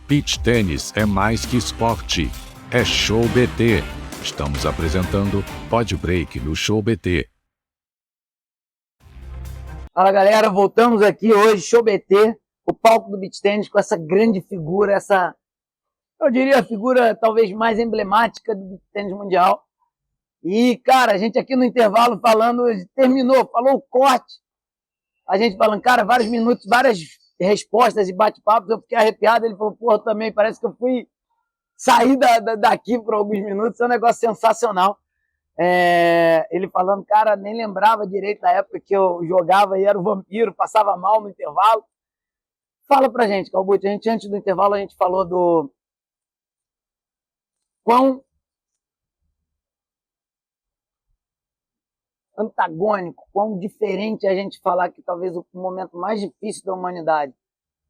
Beach tênis é mais que esporte, é Show BT. Estamos apresentando Pod Break no Show BT. Fala galera, voltamos aqui hoje, Show BT, o palco do beach tênis com essa grande figura, eu diria a figura talvez mais emblemática do beach tênis mundial. E cara, a gente aqui no intervalo falando, falou o corte, a gente falando, cara, vários minutos, várias respostas e bate-papos, eu fiquei arrepiado, ele falou, porra, também parece que eu fui sair daqui por alguns minutos, é um negócio sensacional. Ele falando, cara, nem lembrava direito da época que eu jogava e era o vampiro, passava mal no intervalo. Fala pra gente, Calbucci, antes do intervalo a gente falou do quão antagônico, quão diferente a gente falar que talvez o momento mais difícil da humanidade,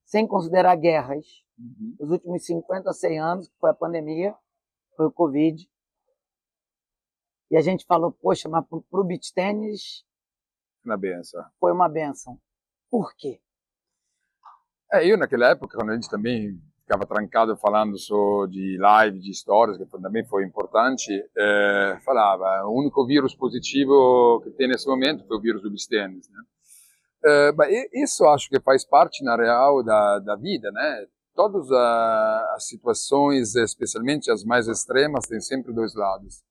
sem considerar guerras, os últimos 50, 100 anos, que foi a pandemia, foi o Covid. E a gente falou, poxa, mas pro beach tênis foi uma benção. Por quê? Eu naquela época, quando a gente também ficava trancado falando só de live, de histórias, que também foi importante, falava, o único vírus positivo que tem nesse momento foi o vírus do beach tênis, né? Isso acho que faz parte, na real, da vida, né? Todas as situações, especialmente as mais extremas, têm sempre dois lados.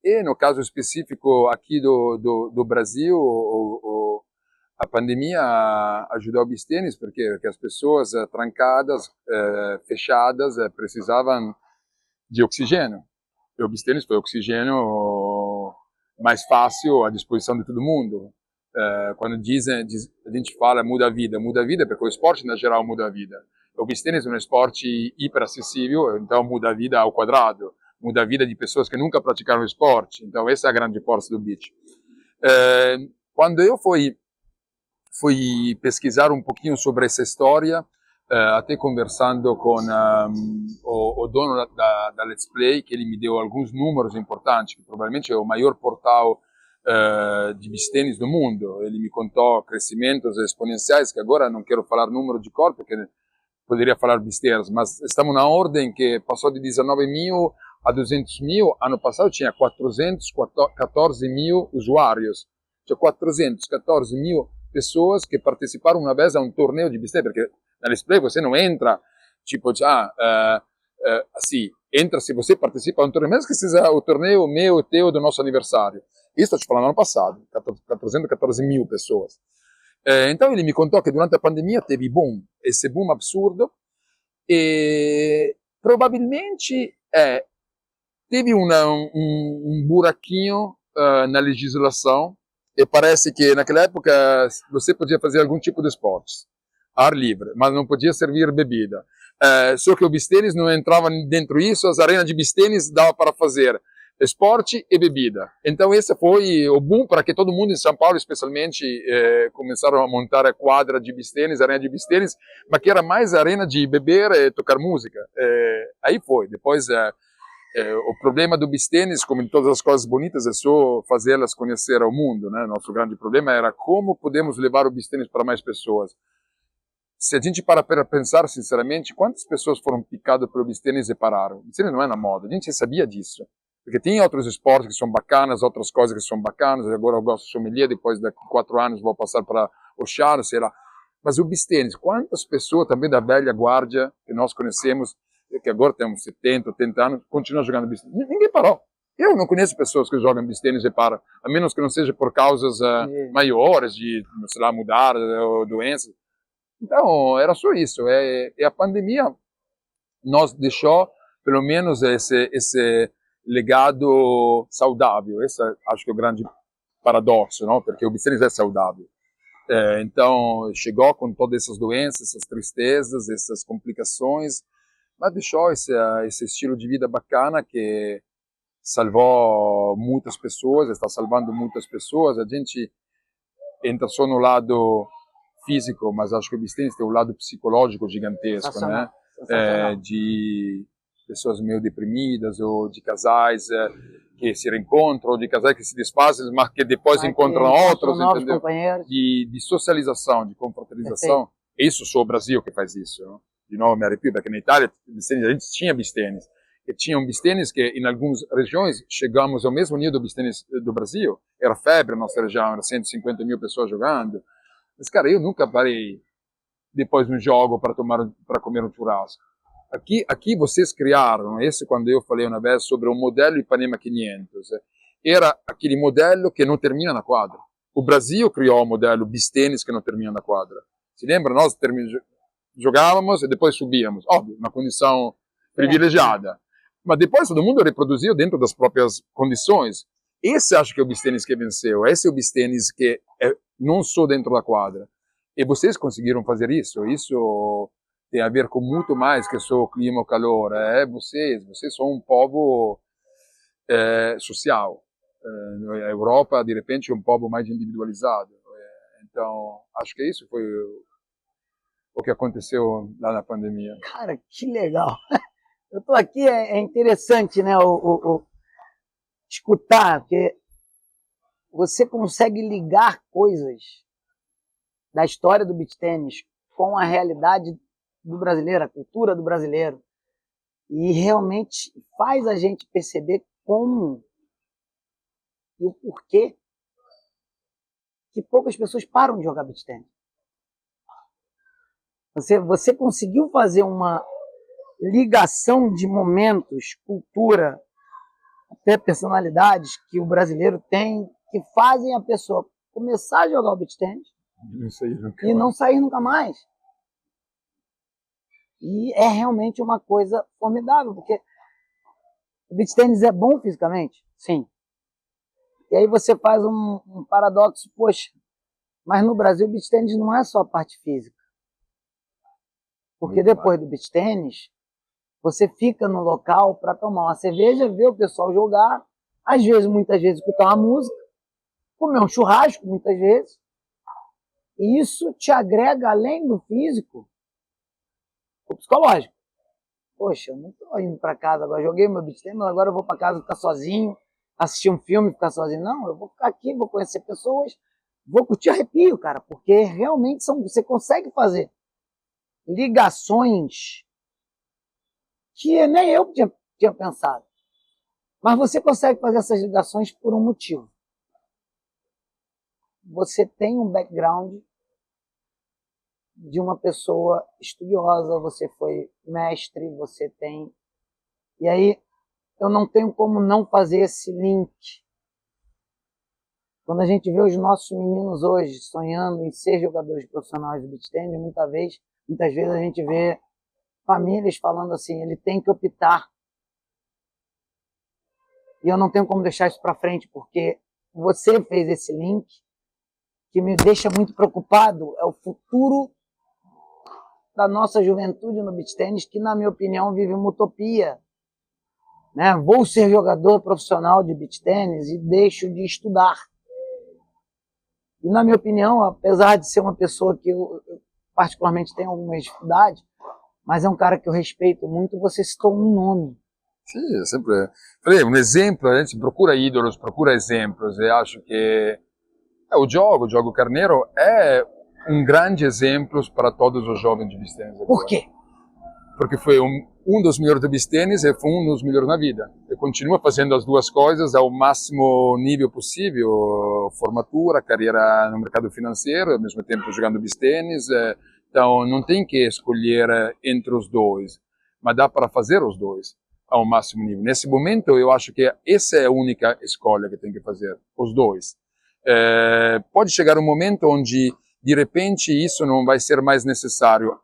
E no caso específico aqui do Brasil, a pandemia ajudou o beach tênis porque as pessoas trancadas, fechadas, precisavam de oxigênio. E o beach tênis foi o oxigênio mais fácil à disposição de todo mundo. Quando a gente fala muda a vida porque o esporte na geral muda a vida. O beach tênis é um esporte hiper acessível, então muda a vida ao quadrado, muda a vida de pessoas que nunca praticaram esporte. Então essa é a grande força do beach. Quando eu fui pesquisar um pouquinho sobre essa história, até conversando com o dono da Let's Play, que ele me deu alguns números importantes, que provavelmente é o maior portal de beach tênis do mundo. Ele me contou crescimentos exponenciais, que agora não quero falar número de cor, porque poderia falar besteiras, mas estamos na ordem que passou de 19 mil a 200 mil. Ano passado tinha 414 mil usuários, tinha 414 mil pessoas que participaram uma vez a um torneio de beach tênis, porque na Let's Play você não entra, tipo, assim, entra se você participa a um torneio, mesmo que seja o torneio meu, teu, do nosso aniversário. Isso estou te falando ano passado, 414 mil pessoas. Então ele me contou que durante a pandemia teve esse boom absurdo, e provavelmente teve um buraquinho na legislação, e parece que naquela época você podia fazer algum tipo de esporte, ar livre, mas não podia servir bebida. Só que o beach tênis não entrava dentro disso, as arenas de beach tênis dava para fazer esporte e bebida. Então esse foi o boom para que todo mundo em São Paulo, especialmente, começaram a montar a quadra de beach tênis, arena de beach tênis, mas que era mais arena de beber e tocar música. Aí foi. Depois, o problema do beach tênis, como de todas as coisas bonitas, é só fazê-las conhecer ao mundo, né? Nosso grande problema era como podemos levar o beach tênis para mais pessoas. Se a gente para pensar sinceramente, quantas pessoas foram picadas pelo beach tênis e pararam? O beach tênis não é na moda, a gente sabia disso. Porque tem outros esportes que são bacanas, outras coisas que são bacanas. Agora eu gosto de sommelier, depois de 4 anos vou passar para o char, sei lá. Mas o beach tênis, quantas pessoas também da velha guarda que nós conhecemos, que agora temos 70, 80 anos, continuam jogando beach tênis? Ninguém parou. Eu não conheço pessoas que jogam beach tênis e param, a menos que não seja por causas maiores, de, sei lá, mudar, ou doenças. Então, era só isso. E a pandemia nos deixou, pelo menos, esse legado saudável. Esse acho que é o grande paradoxo, não? Porque o beach tênis é saudável. Então, chegou com todas essas doenças, essas tristezas, essas complicações, mas deixou esse estilo de vida bacana que salvou muitas pessoas, está salvando muitas pessoas. A gente entra só no lado físico, mas acho que o beach tênis tem um lado psicológico gigantesco, né? De pessoas meio deprimidas, ou de casais que se reencontram, ou de casais que se desfazem, mas que depois encontram outros, entendeu? De socialização, de confraternização. Isso só o Brasil que faz isso. Não? de novo me arrepio, perché in Italia a gente tinha beach tênis, e tinha um beach tênis que em algumas regiões chegamos ao mesmo nível do beach tênis do Brasil, era febre na nossa região, era 150 mil pessoas jogando, mas cara, eu nunca parei depois de um jogo para comer um churrasco. Aqui vocês criaram, esse quando eu falei uma vez sobre o modelo Ipanema 500, era aquele modelo que não termina na quadra. O Brasil criou o modelo beach tênis que não termina na quadra. Se lembra? Nós jogávamos e depois subíamos. Óbvio, uma condição privilegiada. Mas depois todo mundo reproduziu dentro das próprias condições. Esse acho que é o beach tênis que venceu. Esse é o beach tênis que é não só dentro da quadra. E vocês conseguiram fazer isso. Isso tem a ver com muito mais que só o clima ou calor. Vocês são um povo social. A Europa, de repente, é um povo mais individualizado. Então, acho que isso foi o que aconteceu lá na pandemia. Cara, que legal. Eu tô aqui, é interessante, né, escutar, porque você consegue ligar coisas da história do beach tênis com a realidade do brasileiro, a cultura do brasileiro, e realmente faz a gente perceber como e o porquê que poucas pessoas param de jogar beach tênis. Você conseguiu fazer uma ligação de momentos, cultura, até personalidades que o brasileiro tem, que fazem a pessoa começar a jogar o beach tênis e não sair nunca mais. E é realmente uma coisa formidável, porque o beach tênis é bom fisicamente, sim. E aí você faz um paradoxo, poxa, mas no Brasil o beach tênis não é só a parte física. Porque depois do beach tênis, você fica no local para tomar uma cerveja, ver o pessoal jogar, às vezes, muitas vezes, escutar uma música, comer um churrasco, muitas vezes. E isso te agrega, além do físico, o psicológico. Poxa, eu não estou indo para casa agora, joguei meu beach tênis, mas agora eu vou para casa ficar sozinho, assistir um filme e ficar sozinho. Não, eu vou ficar aqui, vou conhecer pessoas, vou curtir arrepio, cara, porque realmente você consegue fazer ligações que nem eu tinha pensado. Mas você consegue fazer essas ligações por um motivo. Você tem um background de uma pessoa estudiosa, você foi mestre, você tem... E aí, eu não tenho como não fazer esse link. Quando a gente vê os nossos meninos hoje sonhando em ser jogadores profissionais de beach tennis, muitas vezes a gente vê famílias falando assim, ele tem que optar. E eu não tenho como deixar isso para frente, porque você fez esse link que me deixa muito preocupado. É o futuro da nossa juventude no beach tennis, que na minha opinião vive uma utopia. Né? Vou ser jogador profissional de beach tennis e deixo de estudar. E na minha opinião, apesar de ser uma pessoa que eu particularmente tenho algumas dificuldades, mas é um cara que eu respeito muito, você citou um nome. Sim, sempre. Falei, um exemplo, a gente procura ídolos, procura exemplos, e acho que o Diogo Carneiro é um grande exemplo para todos os jovens de beach tennis. Por quê? Porque foi um dos melhores do beach tennis e foi um dos melhores na vida. E continua fazendo as duas coisas ao máximo nível possível, formatura, carreira no mercado financeiro, ao mesmo tempo jogando beach tennis. Então não tem que escolher entre os dois, mas dá para fazer os dois ao máximo nível. Nesse momento eu acho que essa é a única escolha que tem que fazer, os dois. Pode chegar um momento onde de repente isso não vai ser mais necessário.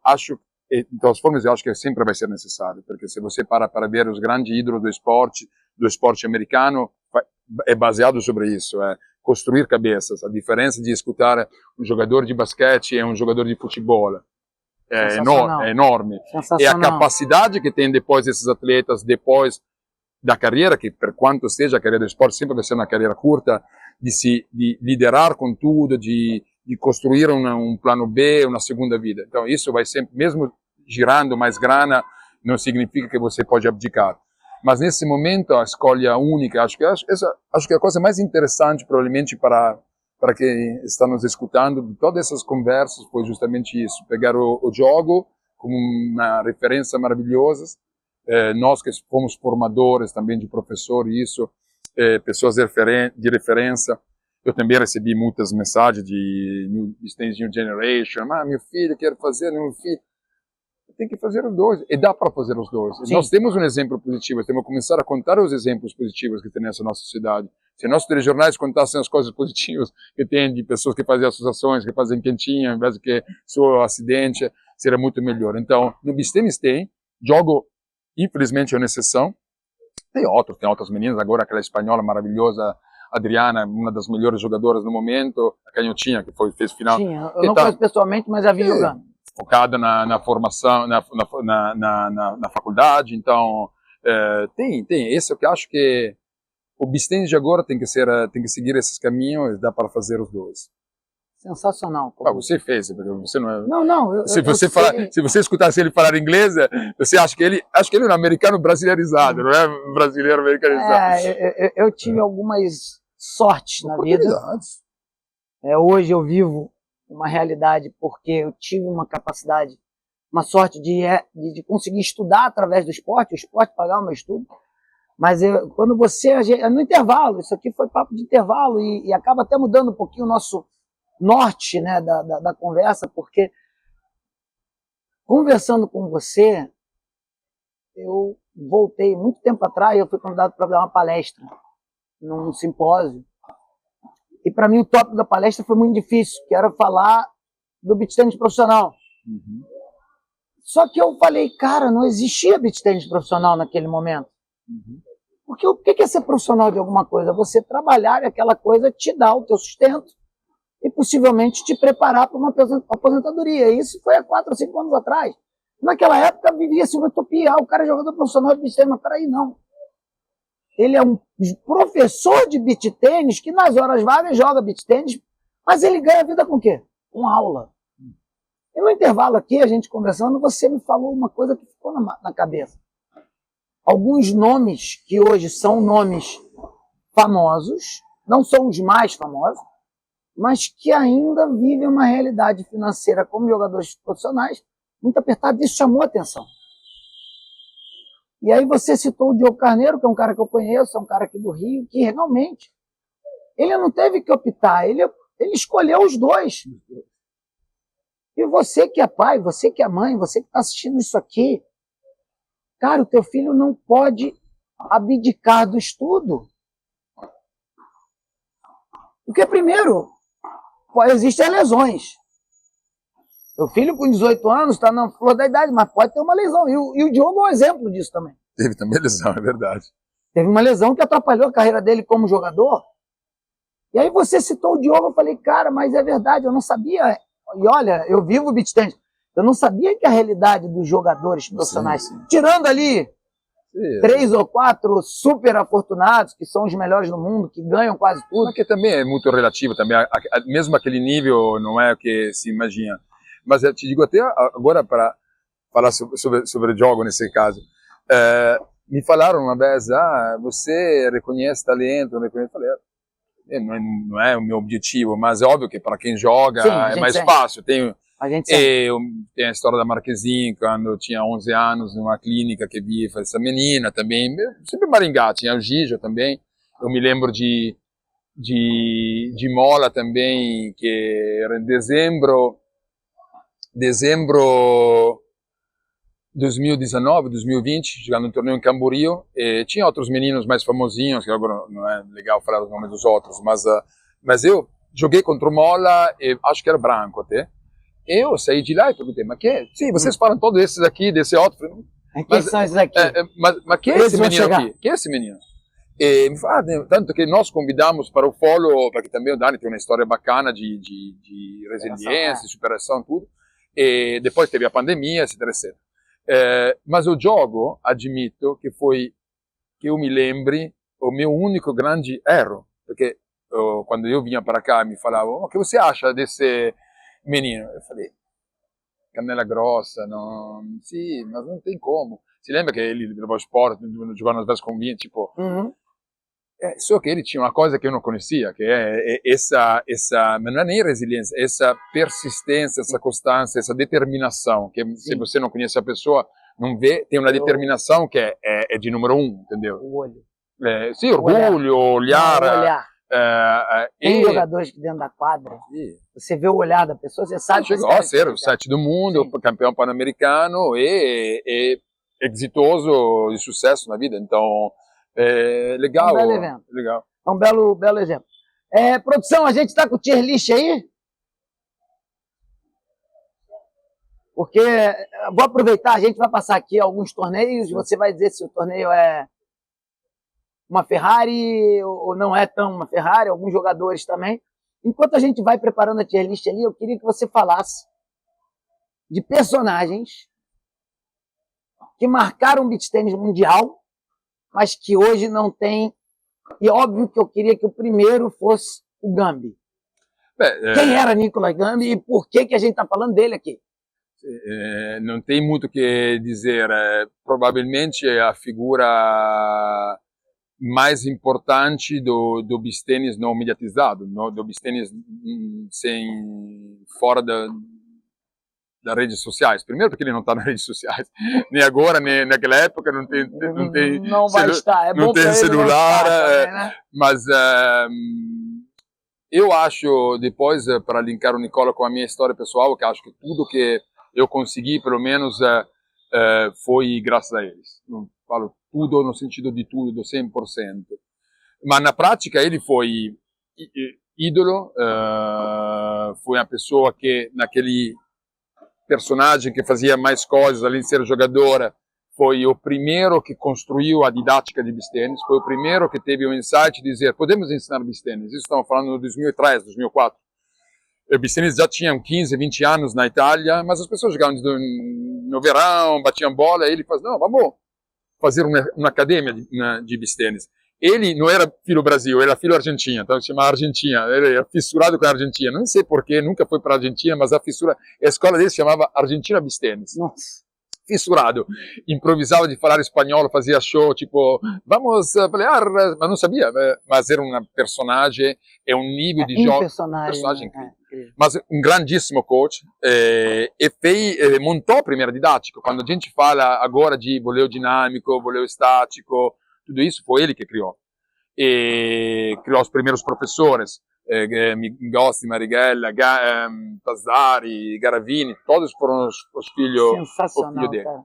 De todas formas, eu acho que sempre vai ser necessário, porque se você para ver os grandes ídolos do esporte americano, é baseado sobre isso, construir cabeças. A diferença de escutar um jogador de basquete e um jogador de futebol é enorme. E a capacidade que tem depois esses atletas, depois da carreira, que per quanto seja a carreira do esporte, sempre vai ser uma carreira curta, de liderar com tudo, de construir um plano B, uma segunda vida. Então isso vai sempre, mesmo girando mais grana, não significa que você pode abdicar. Mas nesse momento a escolha única, acho que é a coisa mais interessante provavelmente para quem está nos escutando de todas essas conversas foi justamente isso, pegar o jogo como uma referência maravilhosa. Nós que fomos formadores também de professores, isso, pessoas de referência. Eu também recebi muitas mensagens de New Generation. Meu filho quer fazer, meu filho. Tem que fazer os dois, e dá para fazer os dois. Sim. Nós temos um exemplo positivo, temos que começar a contar os exemplos positivos que tem nessa nossa cidade. Se nossos telejornais contassem as coisas positivas que tem de pessoas que fazem associações, que fazem quentinha, ao invés de que só acidente, seria muito melhor. Então, no beach tennis tem, jogo, infelizmente é uma exceção, tem outras meninas, agora aquela espanhola maravilhosa, Adriana, uma das melhores jogadoras no momento, a Canhotinha, que fez final. Sim, eu não conheço pessoalmente, mas já vi jogando. Focada na formação, na faculdade, então tem. Esse eu que acho que o beach tennis de agora tem que seguir esses caminhos, dá para fazer os dois. Sensacional. Você fez, porque você não é. Não. Se você escutasse ele falar inglês, você acha que ele é um americano brasileirizado, não é brasileiro americanizado. Eu tive algumas sortes na vida. Hoje eu vivo uma realidade porque eu tive uma capacidade, uma sorte de conseguir estudar através do esporte, o esporte pagar o meu estudo, mas quando no intervalo, isso aqui foi papo de intervalo e acaba até mudando um pouquinho o nosso norte, né, da conversa, porque conversando com você, eu voltei muito tempo atrás, eu fui convidado para dar uma palestra num simpósio. E para mim o tópico da palestra foi muito difícil, que era falar do beach tennis profissional. Uhum. Só que eu falei, cara, não existia beach tennis profissional naquele momento. Uhum. Porque o que é ser profissional de alguma coisa? Você trabalhar e aquela coisa te dá o teu sustento e possivelmente te preparar para uma aposentadoria. Isso foi há 4 ou 5 anos atrás. Naquela época vivia-se uma utopia. O cara é jogador profissional de beach tennis, mas peraí, não. Ele é um professor de beach tênis que nas horas vagas joga beach tênis, mas ele ganha a vida com o quê? Com aula. E no intervalo aqui, a gente conversando, você me falou uma coisa que ficou na cabeça. Alguns nomes que hoje são nomes famosos, não são os mais famosos, mas que ainda vivem uma realidade financeira como jogadores profissionais muito apertada. Isso chamou a atenção. E aí você citou o Diogo Carneiro, que é um cara que eu conheço, é um cara aqui do Rio, que realmente ele não teve que optar, ele escolheu os dois. E você que é pai, você que é mãe, você que está assistindo isso aqui, cara, o teu filho não pode abdicar do estudo. Porque primeiro, existem lesões. Teu filho com 18 anos está na flor da idade, mas pode ter uma lesão. E o Diogo é um exemplo disso também. Teve também lesão, é verdade. Teve uma lesão que atrapalhou a carreira dele como jogador. E aí você citou o Diogo, eu falei, cara, mas é verdade, eu não sabia. E olha, eu vivo o beach tennis. Eu não sabia que a realidade dos jogadores profissionais, sim. Tirando ali 3 ou 4 super afortunados, que são os melhores do mundo, que ganham quase tudo. Mas que também é muito relativo, também, mesmo aquele nível não é o que se imagina. Mas eu te digo até agora para falar sobre o jogo nesse caso. Me falaram uma vez, você reconhece talento, eu falei, não é o meu objetivo, mas é óbvio que para quem joga é mais fácil. Tem a história da Marquezine, quando eu tinha 11 anos, numa clínica que vi essa menina também, sempre Maringá, tinha o Gijo também. Eu me lembro de Mola também, que era em dezembro 2019, 2020, jogando um torneio em Camboriú, e tinha outros meninos mais famosinhos, que agora não é legal falar o nome dos outros, mas eu joguei contra o Mola, e acho que era branco até. Eu saí de lá e perguntei, mas que é? Sim, vocês falam todos esses aqui, desse outro. Quem são esses aqui? Mas que é esse menino aqui? Que é esse menino? E me fala, tanto que nós convidamos para o follow, porque também o Dani tem uma história bacana de resiliência, superação, tudo. E depois teve a pandemia, etc, etc. Mas o jogo, admito, que eu me lembre, o meu único grande erro, porque quando eu vinha para cá me falavam, o que você acha desse menino? Eu falei, canela grossa, não, sim, mas não tem como. Se lembra que ele levou esporte, jogou nas vezes com 20, tipo... Só que ele tinha uma coisa que eu não conhecia, que é essa, mas não é nem resiliência, essa persistência, essa constância, essa determinação, que se você não conhece a pessoa, não vê, tem uma determinação que é de número 1, entendeu? O olho. Sim, orgulho, olhar. Não, olhar. Tem jogadores que dentro da quadra, você vê o olhar da pessoa, você sabe que chegou a ser o 7 do mundo, sim, campeão pan-americano e exitoso de sucesso na vida. Então, legal. É um belo evento. Legal. É um belo exemplo. Produção, a gente está com o tier list aí? Porque, vou aproveitar, a gente vai passar aqui alguns torneios, você vai dizer se o torneio é uma Ferrari ou não é tão uma Ferrari, alguns jogadores também. Enquanto a gente vai preparando a tier list ali, eu queria que você falasse de personagens que marcaram o beach tennis mundial, mas que hoje não tem. E óbvio que eu queria que o primeiro fosse o Gambi. Quem era Nicolas Gambi e por que a gente está falando dele aqui? Não tem muito o que dizer. Provavelmente a figura mais importante do beach tennis não mediatizado, do beach tennis fora das redes sociais. Primeiro porque ele não está nas redes sociais, nem agora, nem naquela época, não vai estar. Não tem celular, também, né? Mas eu acho, depois, para linkar o Nicola com a minha história pessoal, que acho que tudo que eu consegui, pelo menos, foi graças a eles. Não falo tudo no sentido de tudo, do 100%. Mas na prática ele foi ídolo, foi uma pessoa que, naquele personagem que fazia mais coisas além de ser jogadora, foi o primeiro que construiu a didática de beach tennis, foi o primeiro que teve o insight de dizer, podemos ensinar beach tennis. Isso estamos falando de 2003, 2004. O beach tennis já tinha 15, 20 anos na Itália, mas as pessoas jogavam no verão, batiam bola, e ele falou, não, vamos fazer uma academia de beach tennis. Ele não era filho Brasil, era filho Argentina, então se chama Argentina, ele era fissurado com a Argentina. Não sei porquê, nunca foi para a Argentina, mas a escola dele se chamava Argentina Beach Tennis. Nossa. Fissurado, improvisava de falar espanhol, fazia show, tipo, vamos pelear, mas não sabia, mas era um personagem, um nível de jogo, personagem incrível. Mas um grandíssimo coach, montou a primeira didática. Quando a gente fala agora de voleio dinâmico, voleio estático, tudo isso foi ele que criou. E criou os primeiros professores, Migosti, Marighella, Tazzari, Garavini, todos foram os filhos dele. Cara.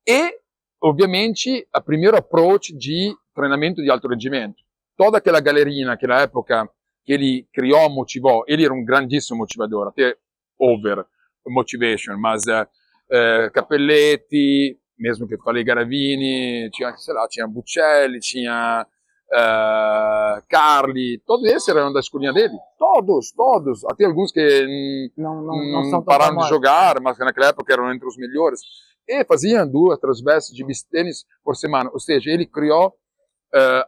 E, obviamente, o primeiro approach de treinamento de alto rendimento. Toda aquela galerinha naquela época que ele criou, motivou, ele era um grandíssimo motivador, até over motivation, mas Cappelletti, mesmo que falei Garavini, tinha Buccelli, tinha Carli, todos esses eram da escolinha dele, todos, até alguns que não pararam de jogar, mas naquela época eram entre os melhores, e faziam 2, 3 vezes de beach tennis por semana, ou seja, ele criou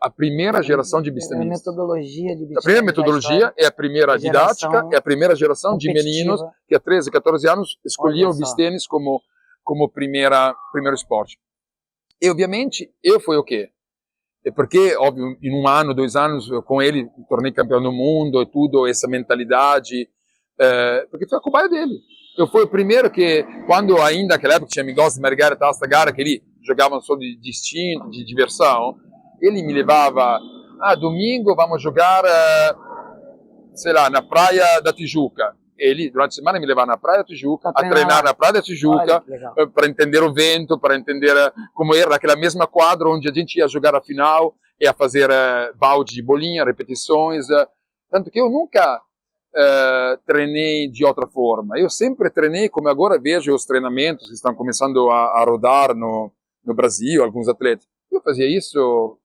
a primeira geração de beach tennis. A primeira metodologia é a primeira didática, é a primeira geração de meninos que há 13, 14 anos escolhiam o beach tennis como primeiro esporte. E obviamente eu fui o quê? Porque, óbvio, em 1 ano, 2 anos, com ele, tornei campeão do mundo e tudo, essa mentalidade, porque foi a cobaia dele. Eu fui o primeiro que, quando ainda naquela época tinha Migosti, Marighella, Tazzari, que ele jogavam só de distinto, de diversão, ele me levava, domingo vamos jogar, sei lá, na praia da Tijuca. Ele, durante a semana, me levava na Praia da Tijuca, a treinar na Praia da Tijuca, para entender o vento, para entender como era aquela mesma quadra onde a gente ia jogar a final, e a fazer balde de bolinha, repetições. Tanto que eu nunca treinei de outra forma. Eu sempre treinei, como agora vejo os treinamentos que estão começando a rodar no Brasil, alguns atletas. Eu fazia isso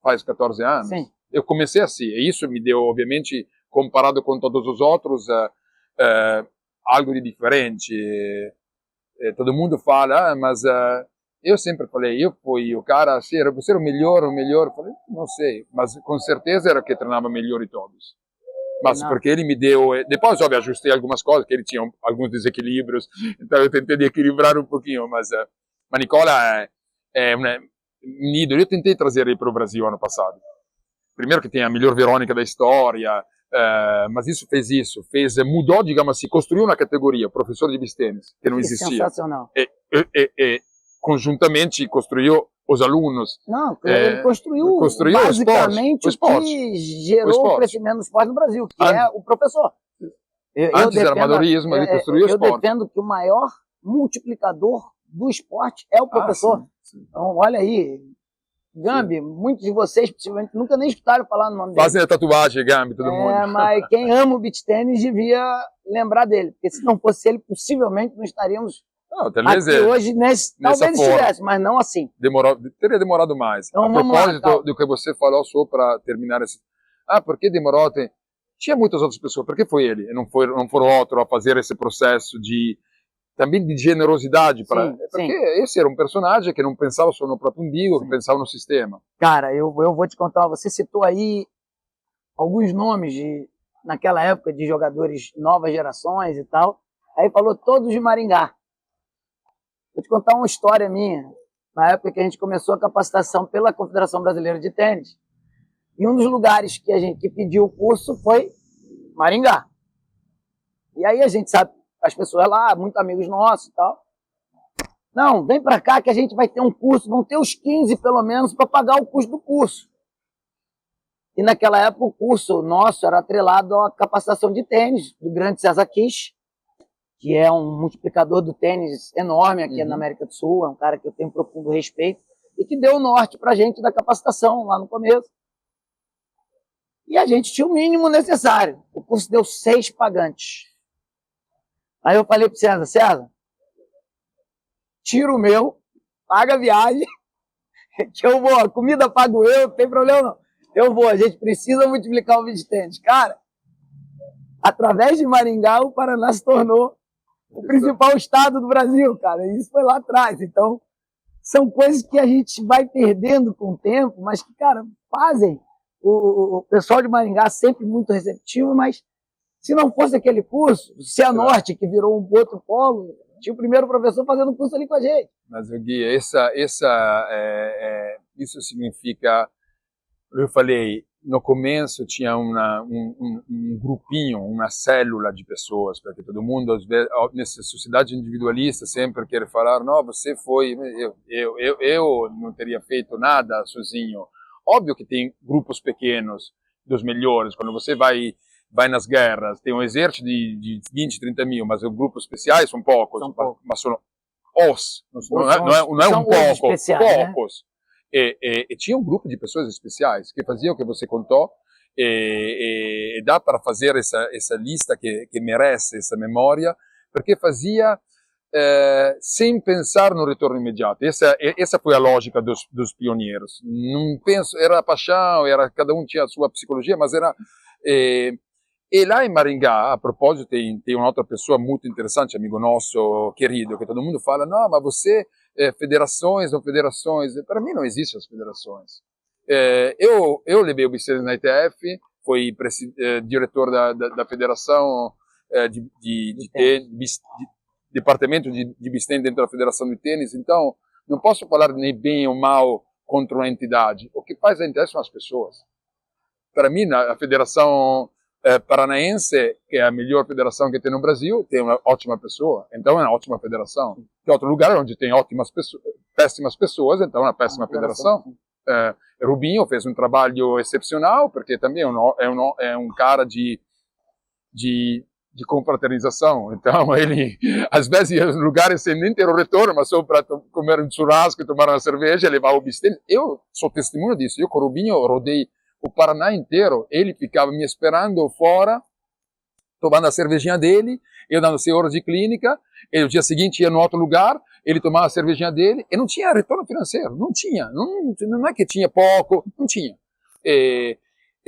faz 14 anos. Sim. Eu comecei assim, e isso me deu, obviamente, comparado com todos os outros, algo de diferente. Todo mundo fala, mas eu sempre falei, eu fui o cara, você era o melhor. Eu falei, não sei, mas com certeza era que treinava melhor de todos. Mas porque ele me deu... Depois, óbvio, ajustei algumas coisas, que ele tinha alguns desequilíbrios, então eu tentei de equilibrar um pouquinho, mas Nicola é um ídolo. Eu tentei trazer ele para o Brasil ano passado. primeiro que tem a melhor Verônica da história, mas mudou, digamos assim, construiu uma categoria, professor de beach tennis, que não existia. Sensacional. E conjuntamente construiu os alunos. Não, ele construiu basicamente o esporte, o que gerou o crescimento do esporte no Brasil, que é o professor. Antes era amadorismo, ele construiu o esporte. Eu defendo que o maior multiplicador do esporte é o professor. Sim. Então, olha aí, Gambi, muitos de vocês possivelmente nunca nem escutaram falar no nome dele. Fazem a tatuagem, Gambi, todo mundo. Mas quem ama o beach tênis devia lembrar dele, porque se não fosse ele, possivelmente não estaríamos aqui hoje, talvez estivesse, mas não assim. Teria demorado mais. Então, a propósito do que você falou, só para terminar esse... por que demorou? Tinha muitas outras pessoas, por que foi ele? Não foram outros a fazer esse processo também de generosidade, porque esse era um personagem que não pensava só no próprio umbigo, que pensava no sistema. Cara, eu vou te contar, você citou aí alguns nomes naquela época de jogadores novas gerações e tal, aí falou todos de Maringá. Vou te contar uma história minha, na época que a gente começou a capacitação pela Confederação Brasileira de Tênis, e um dos lugares que a gente pediu o curso foi Maringá. E aí a gente sabe, as pessoas lá, muitos amigos nossos e tal. Não, vem pra cá que a gente vai ter um curso, vão ter os 15 pelo menos para pagar o custo do curso. E naquela época o curso nosso era atrelado à capacitação de tênis do grande César Kish, que é um multiplicador do tênis enorme aqui na América do Sul, é um cara que eu tenho profundo respeito e que deu o norte pra gente da capacitação lá no começo. E a gente tinha o mínimo necessário. O curso deu 6 pagantes. Aí eu falei pro César, tira o meu, paga a viagem, que eu vou, a comida pago eu, não tem problema não. Eu vou, a gente precisa multiplicar o beach tennis. Cara, através de Maringá, o Paraná se tornou o principal estado do Brasil, cara. E isso foi lá atrás. Então, são coisas que a gente vai perdendo com o tempo, mas que, cara, fazem o pessoal de Maringá sempre muito receptivo, mas se não fosse aquele curso, o Cianorte, que virou um outro polo, tinha o primeiro professor fazendo curso ali com a gente. Mas, Gui, isso significa, eu falei, no começo tinha um grupinho, uma célula de pessoas, porque todo mundo, nessa sociedade individualista, sempre quer falar, não, você foi, eu não teria feito nada sozinho. Óbvio que tem grupos pequenos dos melhores, quando você vai nas guerras, tem um exército de 20, 30 mil, mas os grupos especiais são poucos, mas são não é um pouco, poucos. Né? E tinha um grupo de pessoas especiais que faziam o que você contou, e dá para fazer essa lista que merece essa memória, porque fazia sem pensar no retorno imediato. Essa foi a lógica dos pioneiros. Não penso, era paixão, cada um tinha a sua psicologia, mas era... E lá em Maringá, a propósito, tem uma outra pessoa muito interessante, amigo nosso, querido, que todo mundo fala, não, mas você, federações, não federações. Para mim não existem as federações. Eu levei o beach tennis na ITF, fui diretor da federação departamento de beach tennis dentro da federação de tênis, então não posso falar nem bem ou mal contra uma entidade. O que faz a entidade são as pessoas. Para mim, a federação paranaense, que é a melhor federação que tem no Brasil, tem uma ótima pessoa, então é uma ótima federação. Tem outro lugar onde tem péssimas pessoas, então é uma péssima federação. Rubinho fez um trabalho excepcional, porque também é um cara de confraternização. Então, ele, às vezes, ia em lugares sem nem ter o retorno, mas só para comer um churrasco, tomar uma cerveja, levar o beach tennis. Eu sou testemunho disso. Eu, com o Rubinho, rodei o Paraná inteiro. Ele ficava me esperando fora, tomando a cervejinha dele, eu dando 6 horas de clínica, e no dia seguinte ia no outro lugar, ele tomava a cervejinha dele, e não tinha retorno financeiro, não tinha, não é que tinha pouco, não tinha. E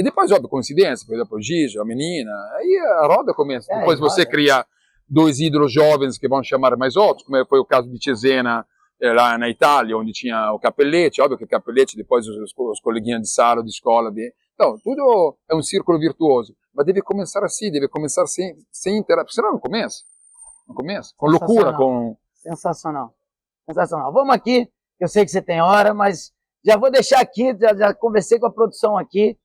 depois, óbvio, coincidência, por exemplo, o Gigi, a menina, aí a roda começa. Depois você cria 2 ídolos jovens que vão chamar mais outros, como foi o caso de Cesena, lá na Itália, onde tinha o Capelletti, óbvio que o Capelletti, depois os coleguinhas de sala, de escola. Então, tudo é um círculo virtuoso, mas deve começar assim, deve começar sem interação, senão não começa. Não começa, com loucura, com... Sensacional. Vamos aqui, eu sei que você tem hora, mas já vou deixar aqui, já conversei com a produção aqui,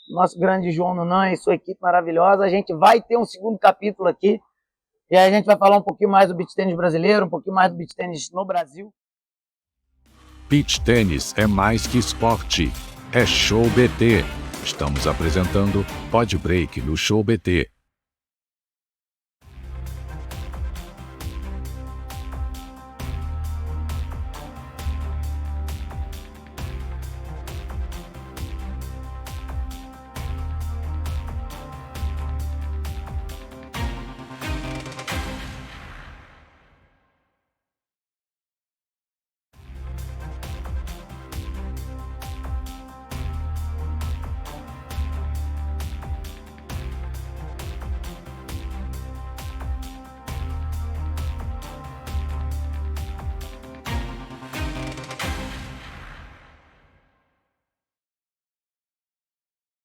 nosso grande João Nunan e sua equipe maravilhosa. A gente vai ter um segundo capítulo aqui, e aí a gente vai falar um pouquinho mais do beach tênis brasileiro, um pouquinho mais do beach tênis no Brasil. Beach tênis é mais que esporte, é Show BT. Estamos apresentando Pod Break no Show BT.